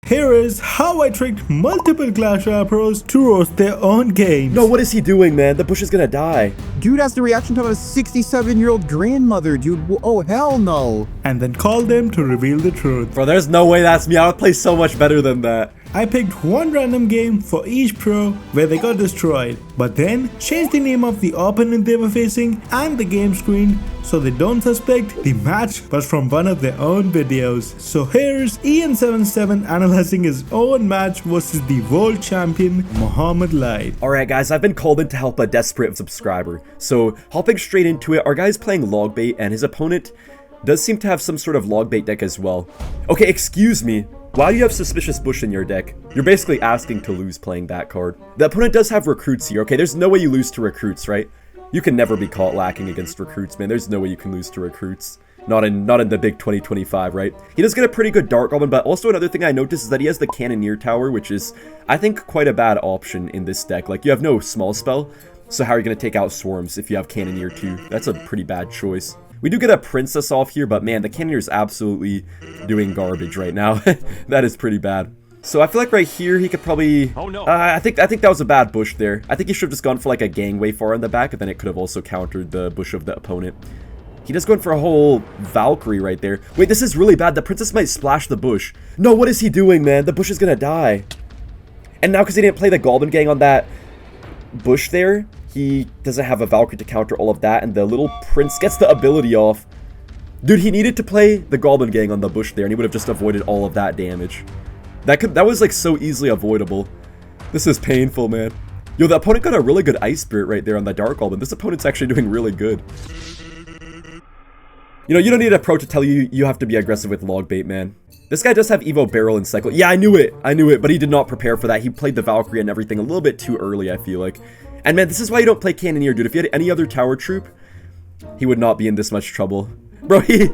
Here is how I tricked multiple ClashRoyale pros to roast their own games. No, what is he doing, man? The bush is gonna die. Dude has the reaction of a 67-year-old grandmother, dude. Oh, hell no. And then call them to reveal the truth. Bro, there's no way that's me. I would play so much better than that. I picked one random game for each pro where they got destroyed, but then changed the name of the opponent they were facing and the game screen so they don't suspect the match was from one of their own videos. So here's Ian77 analyzing his own match versus the world champion Muhammad Light. Alright guys, I've been called in to help a desperate subscriber. So hopping straight into it, our guy's playing log bait and his opponent does seem to have some sort of log bait deck as well. Okay, excuse me. Why do you have Suspicious Bush in your deck? You're basically asking to lose playing that card. The opponent does have recruits here, okay? There's no way you lose to recruits, right? You can never be caught lacking against recruits, man. There's no way you can lose to recruits. Not in the big 2025, right? He does get a pretty good Dark Goblin, but also another thing I noticed is that he has the Cannoneer Tower, which is, I think, quite a bad option in this deck. Like, you have no small spell, so how are you going to take out Swarms if you have Cannoneer too? That's a pretty bad choice. We do get a Princess off here, but man, the Cannoneer is absolutely doing garbage right now. That is pretty bad. So I feel like right here he could probably... Oh no. I think that was a bad bush there. I think he should have just gone for like a gangway far in the back, and then it could have also countered the bush of the opponent. He does go in for a whole Valkyrie right there. Wait, this is really bad. The Princess might splash the bush. No, what is he doing, man? The bush is gonna die. And now because he didn't play the Goblin Gang on that bush there, he doesn't have a Valkyrie to counter all of that, and the little prince gets the ability off. Dude, he needed to play the Goblin Gang on the bush there, and he would have just avoided all of that damage. That was like so easily avoidable. This is painful, man. Yo, the opponent got a really good Ice Spirit right there on the Dark Goblin. This opponent's actually doing really good. You know, you don't need a pro to tell you you have to be aggressive with log bait, man. This guy does have Evo Barrel and Cycle. Yeah, I knew it, but he did not prepare for that. He played the Valkyrie and everything a little bit too early, I feel like. And man, this is why you don't play Cannoneer, dude. If you had any other tower troop, he would not be in this much trouble. Bro, he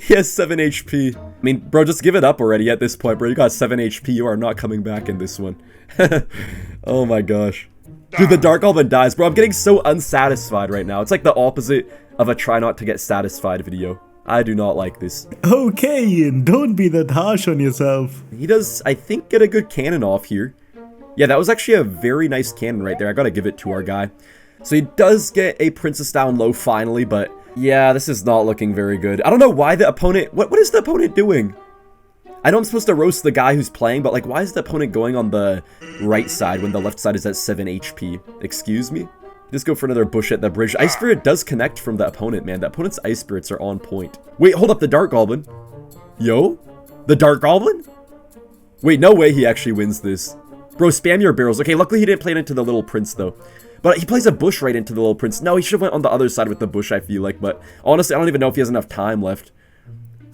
has 7 HP. I mean, bro, just give it up already at this point, bro. You got 7 HP. You are not coming back in this one. Oh my gosh. Dude, the Dark Goblin dies. Bro, I'm getting so unsatisfied right now. It's like the opposite of a try not to get satisfied video. I do not like this. Okay, Ian, don't be that harsh on yourself. He does, I think, get a good cannon off here. Yeah, that was actually a very nice cannon right there. I gotta give it to our guy. So he does get a Princess down low finally, but yeah, this is not looking very good. I don't know why the opponent... What is the opponent doing? I know I'm supposed to roast the guy who's playing, but like, why is the opponent going on the right side when the left side is at 7 HP? Excuse me? Just go for another bush at the bridge. Ice Spirit does connect from the opponent, man. The opponent's Ice Spirits are on point. Wait, hold up, the Dark Goblin. Yo? The Dark Goblin? Wait, no way he actually wins this. Bro, spam your barrels. Okay, luckily he didn't play it into the Little Prince, though. But he plays a bush right into the Little Prince. No, he should have went on the other side with the bush, I feel like. But honestly, I don't even know if he has enough time left.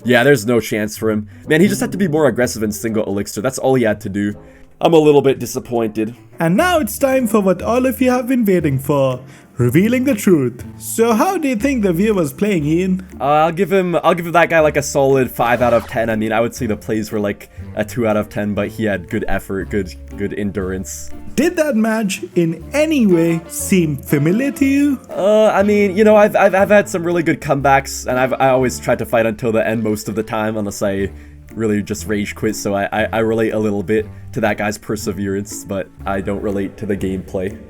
Yeah, there's no chance for him. Man, he just had to be more aggressive in single elixir. That's all he had to do. I'm a little bit disappointed. And now it's time for what all of you have been waiting for. Revealing the truth. So how do you think the viewer was playing, Ian? I'll give that guy like a solid 5 out of 10. I mean, I would say the plays were like a 2 out of 10, but he had good effort, good endurance. Did that match in any way seem familiar to you? I mean, you know, I've had some really good comebacks, and I always tried to fight until the end most of the time, unless I really just rage quit, so I relate a little bit to that guy's perseverance, but I don't relate to the gameplay.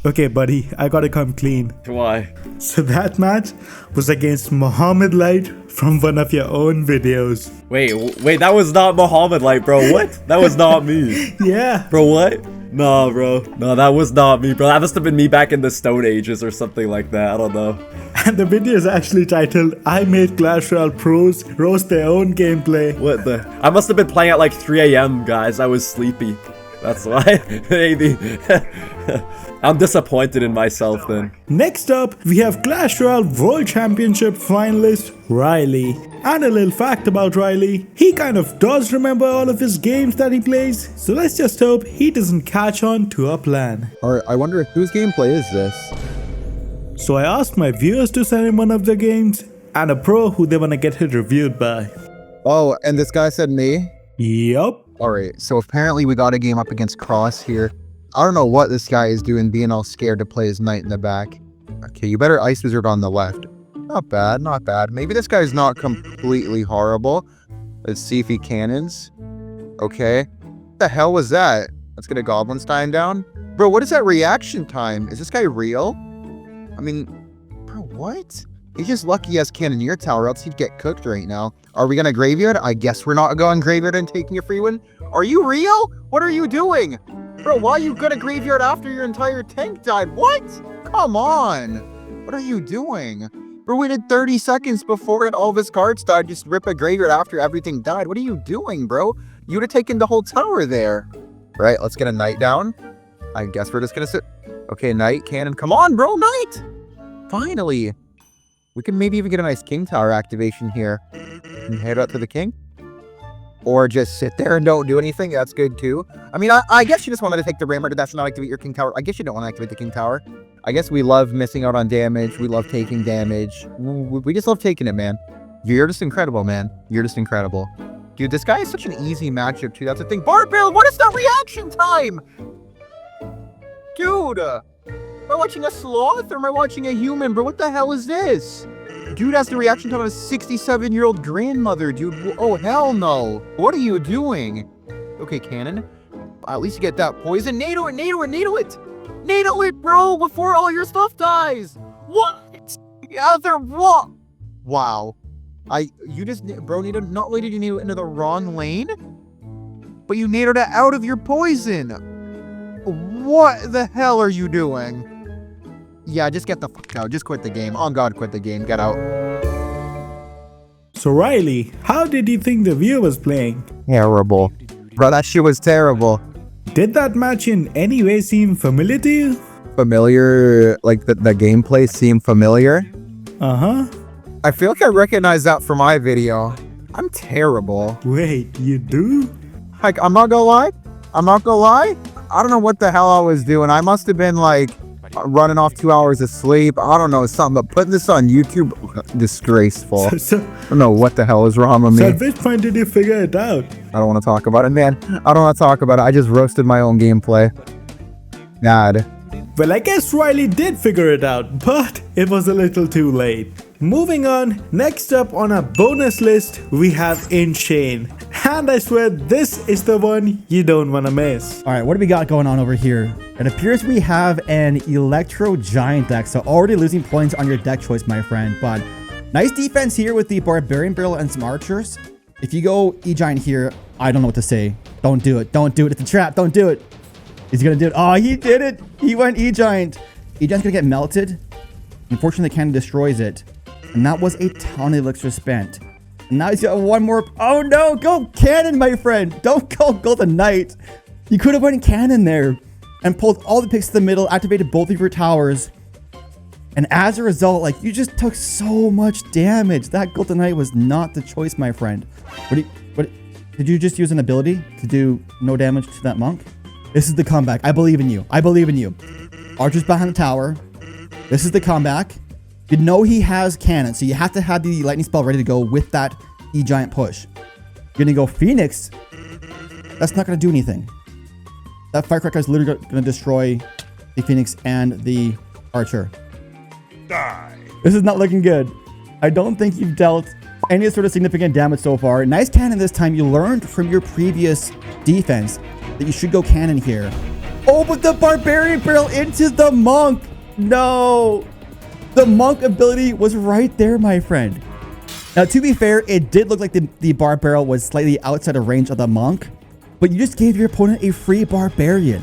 Okay, buddy, I gotta come clean. Why? So that match was against Muhammad Light from one of your own videos. Wait, that was not Muhammad Light, bro. What? That was not me. Yeah. Bro, what? No, bro. No, that was not me, bro. That must have been me back in the Stone Ages or something like that. I don't know. And the video is actually titled, I made Clash Royale pros roast their own gameplay. What the? I must have been playing at like 3 AM, guys. I was sleepy. That's why. Maybe. I'm disappointed in myself then. Next up, we have Clash Royale World Championship finalist Riley. And a little fact about Riley, he kind of does remember all of his games that he plays, so let's just hope he doesn't catch on to our plan. Alright, I wonder whose gameplay is this? So I asked my viewers to send in one of their games, and a pro who they wanna get it reviewed by. Oh, and this guy said me? Yup. Alright, so apparently we got a game up against Cross here. I don't know what this guy is doing, being all scared to play his knight in the back. Okay, you better Ice Wizard on the left. Not bad, not bad. Maybe this guy's not completely horrible. Let's see if he cannons. Okay. the hell was that? Let's get a Goblinstein down. Bro, what is that reaction time? Is this guy real? I mean, bro, what? He's just lucky he has Cannoneer Tower, else he'd get cooked right now. Are we gonna graveyard? I guess we're not going graveyard and taking a free win. Are you real? What are you doing? Bro, why are you gonna graveyard after your entire tank died? What? Come on. What are you doing? Bro, waited 30 seconds before all of his cards died. Just rip a graveyard after everything died. What are you doing, bro? You would have taken the whole tower there. Right, let's get a knight down. I guess we're just gonna sit. Okay, knight, cannon. Come on, bro, knight! Finally. We can maybe even get a nice king tower activation here. And head up to the king. Or just sit there and don't do anything. That's good too. I mean, I guess you just wanted to take the rammer to that's not activate your king tower. I guess you don't want to activate the king tower. I guess we love missing out on damage. We love taking damage. We just love taking it, man. You're just incredible, man. You're just incredible. Dude, this guy is such an easy matchup too. That's the thing. Barbell, what is the reaction time? Dude, am I watching a sloth or am I watching a human, bro? What the hell is this? Dude has the reaction time of a 67-year-old grandmother, dude. Oh, hell no. What are you doing? Okay, cannon. At least you get that poison. NATO it, NATO it, NATO it. NATO it, bro, before all your stuff dies. What? Other what? Wow. You just, bro, not only did you NATO it into the wrong lane, but you NATO'd it out of your poison. What the hell are you doing? Yeah, just get the fuck out. Just quit the game. On God, quit the game. Get out. So Riley, how did you think the view was playing? Terrible. Bro, that shit was terrible. Did that match in any way seem familiar to you? Familiar, like the gameplay seemed familiar? Uh-huh. I feel like I recognize that from my video. I'm terrible. Wait, you do? Like, I'm not gonna lie. I don't know what the hell I was doing. I must have been like running off 2 hours of sleep. I don't know, something, but putting this on YouTube, disgraceful. I don't know what the hell is wrong with me. So at which point did you figure it out? I don't want to talk about it, man. I don't want to talk about it. I just roasted my own gameplay. God. Well, I guess Riley did figure it out, but it was a little too late. Moving on, next up on our bonus list, we have Inshane. And I swear this is the one you don't want to miss. All right, what do we got going on over here? It appears we have an Electro Giant deck, so already losing points on your deck choice, my friend. But nice defense here with the Barbarian Barrel and some archers. If you go E-Giant here, I don't know what to say. Don't do it. Don't do it. It's a trap. Don't do it. He's going to do it. Oh, he did it. He went E-Giant. E-Giant's going to get melted. Unfortunately, the cannon destroys it. And that was a ton of elixir spent. And now he's got one more. Oh, no. Go cannon, my friend. Don't go the knight. You could have went cannon there and pulled all the picks to the middle, activated both of your towers. And as a result, like, you just took so much damage. That Golden Knight was not the choice, my friend. What did you just use an ability to do no damage to that monk? This is the comeback. I believe in you. I believe in you. Archer's behind the tower. This is the comeback. You know he has cannon, so you have to have the lightning spell ready to go with that E-Giant push. You're gonna go Phoenix. That's not gonna do anything. That Firecracker is literally gonna destroy the Phoenix and the Archer. Die. This is not looking good. I don't think you've dealt any sort of significant damage so far. Nice cannon this time. You learned from your previous defense that you should go cannon here. Oh, but the Barbarian Barrel into the Monk. No. The Monk ability was right there, my friend. Now, to be fair, it did look like the Bar Barrel was slightly outside of range of the Monk, but you just gave your opponent a free Barbarian.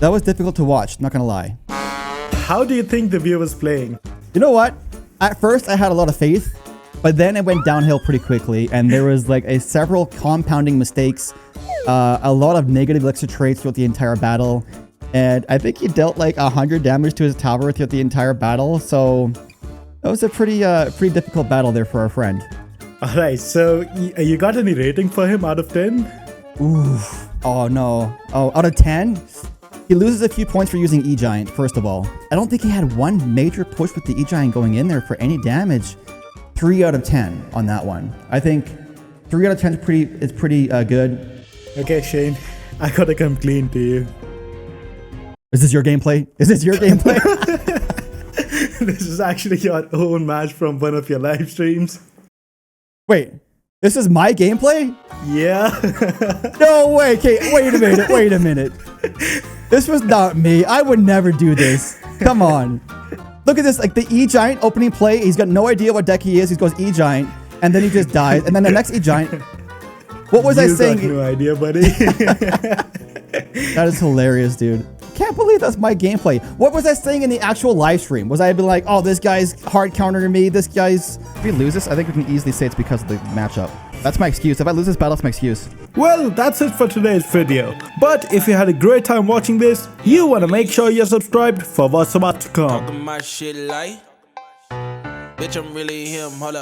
That was difficult to watch, not gonna lie. How do you think the view was playing? You know what? At first, I had a lot of faith, but then it went downhill pretty quickly, and there was like several compounding mistakes, a lot of negative elixir trades throughout the entire battle, and I think he dealt like 100 damage to his tower throughout the entire battle, so that was a pretty difficult battle there for our friend. Alright, so you got any rating for him out of 10? Oof. Oh no. Oh, out of 10? He loses a few points for using E-Giant, first of all. I don't think he had one major push with the E-Giant going in there for any damage. 3 out of 10 on that one. I think 3 out of 10 is pretty good. Okay, Shane, I gotta come clean to you. Is this your gameplay? Is this your gameplay? This is actually your own match from one of your live streams. Wait, This is my gameplay? Yeah. No way. Okay, wait a minute. This was not me. I would never do this. Come on. Look at this, like the E-Giant opening play. He's got no idea what deck he is. He goes E-Giant, and then he just dies. And then the next E-Giant. What was I saying? You got no idea, buddy. That is hilarious, dude. Can't believe that's my gameplay. What was I saying in the actual live stream? Was I be like, oh, this guy's hard countering me. This guy's... If we lose this, I think we can easily say it's because of the matchup. That's my excuse. If I lose this battle, that's my excuse. Well, that's it for today's video. But if you had a great time watching this, you want to make sure you're subscribed for what's about to come. My shit like, bitch, I'm really him. Hold up.